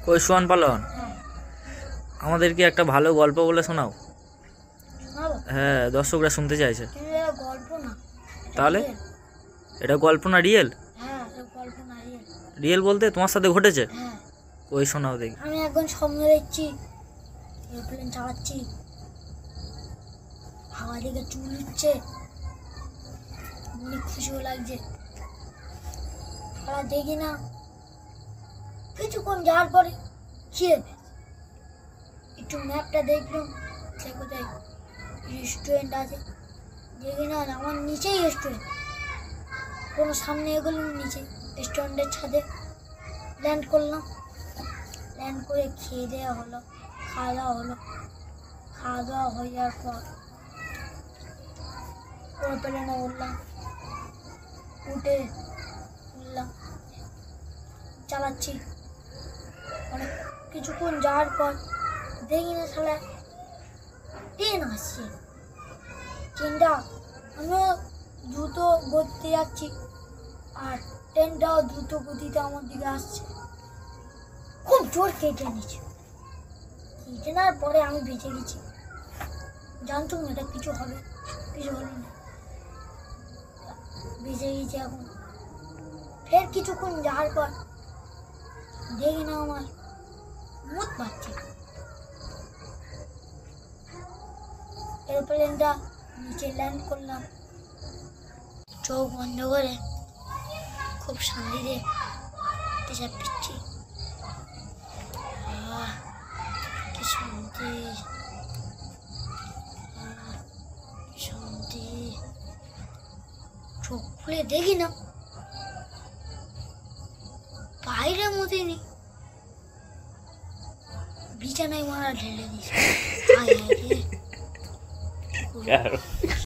কই সোয়ান পালন, হ্যাঁ আমাদেরকে একটা ভালো গল্প বলে শোনাও। শোনাবো। হ্যাঁ, দর্শকরা শুনতে চাইছে। কিন্তু এটা গল্প না, এটা তাহলে? real। এটা গল্প না রিয়েল? হ্যাঁ এটা গল্প না, real। রিয়েল বলতে তোমার সাথে ঘটেছে? হ্যাঁ কই শোনাও দেখি। আমি একজন স্বপ্ন দেখছি, এরোপ্লেন চালাচ্ছি, হাওয়া দিকে চুল উঠছে, অনেক খুশিও লাগছে। আর দেখি না কিছুক্ষণ যাওয়ার পরে খিদে পেয়েছে। একটু ম্যাপটা দেখলাম, কোথায় রেস্টুরেন্ট আছে, দেখি না আমার নিচেই রেস্টুরেন্ট। কোনো সামনে এগোলাম, নিচে রেস্টুরেন্টের ছাদে ল্যান্ড করলাম। ল্যান্ড করে খেয়ে দেওয়া হলো, খাওয়া দাওয়া হলো। খাওয়া দাওয়া হয়ে যাওয়ার পর এরোপ্লেনে উঠলাম, উঠে উঠলাম, চালাচ্ছি। অনেক কিছুক্ষণ যাওয়ার পর দেখি না শালা ট্রেন আসছে। ট্রেনটা আমিও দ্রুত গতিতে যাচ্ছি, আর ট্রেনটাও দ্রুত গতিতে আমার দিকে আসছে। খুব জোর কেটে নিচ্ছে। কেটে নেওয়ার পরে আমি বেঁচে গেছি, জানতাম না এটা কিছু হবে, কিছু হলো না, বেঁচে গেছি এখন। ফের কিছুক্ষণ যাওয়ার পর দেখি না আমার মুখ পাচ্ছে। এরোপ্লেনটা নিচে ল্যান্ড করলাম, চোখ বন্ধ করে খুব শান্তিতে পেশাব পিচ্ছি। কি শান্তি, কি শান্তি। চোখ খুলে দেখি না বাইরে মতিনি, বিছানায় মারা ঢেলে দিয়েছে।